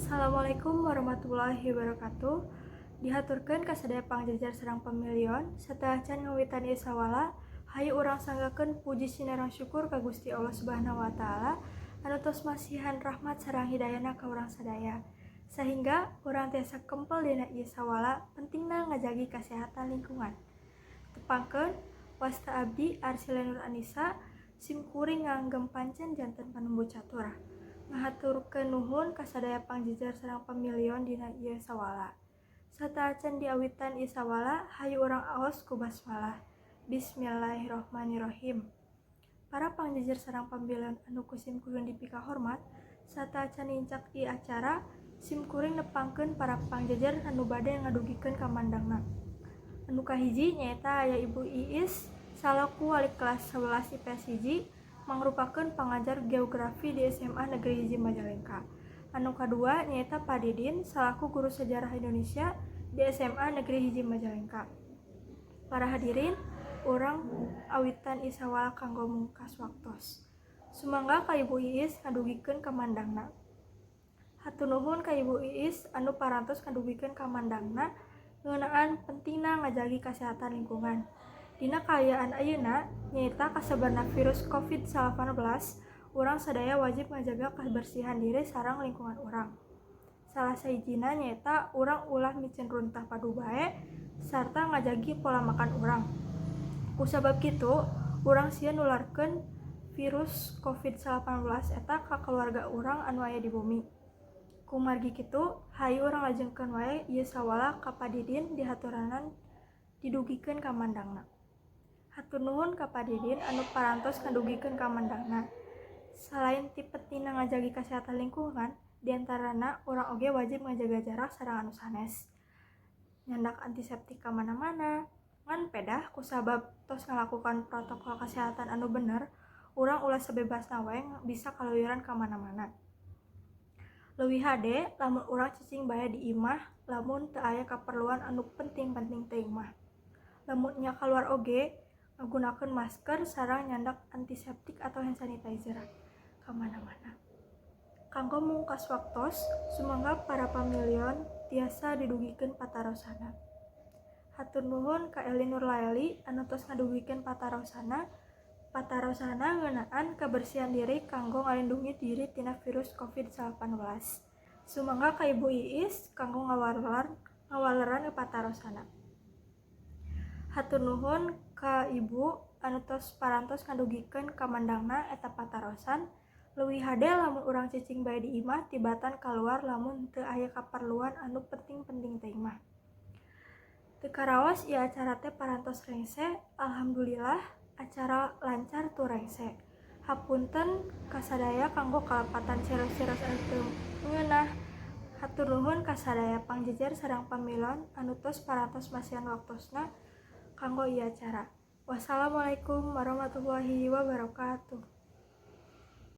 Assalamualaikum warahmatullahi wabarakatuh. Dihaturkeun ka sadaya pangjajar sareng pamilyon, sateuah can ngawitan ieu sawala, hayu urang sanggakeun puji sinareng syukur ka Gusti Allah Subhanahu wa taala anu tos masihan rahmat sareng hidayahna ka urang sadaya. Sehingga urang tiasa kempel dina ieu sawala pentingna ngajagi kasehatan lingkungan. Tepangkeun wasta abdi Arsila Nur Anisa, simkuring nganggem pancen janten panumbu catur. Ngahaturkeun nuhun ka sadaya pangjajar sareng pamilyon dina ieu sawala. Sateuah can diawitan ieu sawala, hayu urang aos ku basmalah. Bismillahirrahmanirrahim. Para pangjajar sareng pamilyon anu kusim-kuring dipika hormat, sateuah can nincak ieu acara, simkuring nepangkeun para pangjajar anu bade ngadugikeun kamandangna. Anu kahiji nyaeta aya Ibu Iis salaku wali kelas 11 IPS 1, mangrupakeun pangajar geografi di SMA Negeri 1 Majalengka. Anu kadua nyaeta Pak Didin salaku guru sejarah Indonesia di SMA Negeri 1 Majalengka. Para hadirin, urang awitan ieu sawala kanggo mungkas waktos. Sumangga ka Ibu Iis ngadugikeun kamandangna. Hatur nuhun ka Ibu Iis anu parantos ngadugikeun kamandangna ngeunaan pentingna ngajagi kasehatan lingkungan. Dina kaayaan ayeuna nyaeta kasebarna virus COVID-19, urang sadaya wajib ngajaga kebersihan diri sareng lingkungan urang. Salah sahijina nyaeta urang ulah micen runtah padu bae sarta ngajagi pola makan urang. Kusabab kitu, urang sieun nularkeun virus COVID-19 eta ka keluarga urang anu aya di bumi. Kumargi kitu, hayu urang lajengkeun wae ieu sawala ka Pak Didin dihaturanan didugikeun kamandangna. Hatur nuhun ka Pak Didin anu parantos ngadugikeun kamandangna. Selain ti pentingna ngajagi kasehatan lingkungan, diantarana urang oge wajib ngajaga jarak sareng anu sanes. Nyandak antiseptik ka mana-mana, ngan pedah kusabab tos ngalakukan protokol kesehatan anu bener, urang ulah sabebasna wae bisa kaluyuran ka mana-mana. Leuwih hade lamun urang cicing bae di imah lamun teu aya kaperluan anu penting-penting teuing mah. Lamun nya kaluar oge ngagunakeun masker sareng nyandak antiseptik atau hand sanitizer ka mana-mana. Kanggo mungkas waktos, sumangga para pamilyon tiasa didugikeun patarosana. Hatur nuhun ka Eli Nur Laeli anu tos ngadugikeun patarosana ngeunaan kebersihan diri kanggo ngalindungi diri tina virus COVID-19. Sumangga ka Ibu Iis kanggo ngawaleran patarosana. Hatur nuhun ka Ibu anu tos parantos ngadugikeun kamandangna eta patarosan. Leuwih hade lamun urang cicing bae di imah tibatan kaluar lamun teu aya kaperluan anu penting-penting teuing mah. Teu karaos ieu acara teh parantos rengse, alhamdulillah acara lancar tu rengse. Hapunten kasadaya kanggo kalapatan ceros-ceros anu teu ngeunah. Hatur nuhun ka sadaya pangjajar sareng pamilyon anu tos parantos masihan waktosna kanggo ieu acara. Wassalamualaikum warahmatullahi wabarakatuh.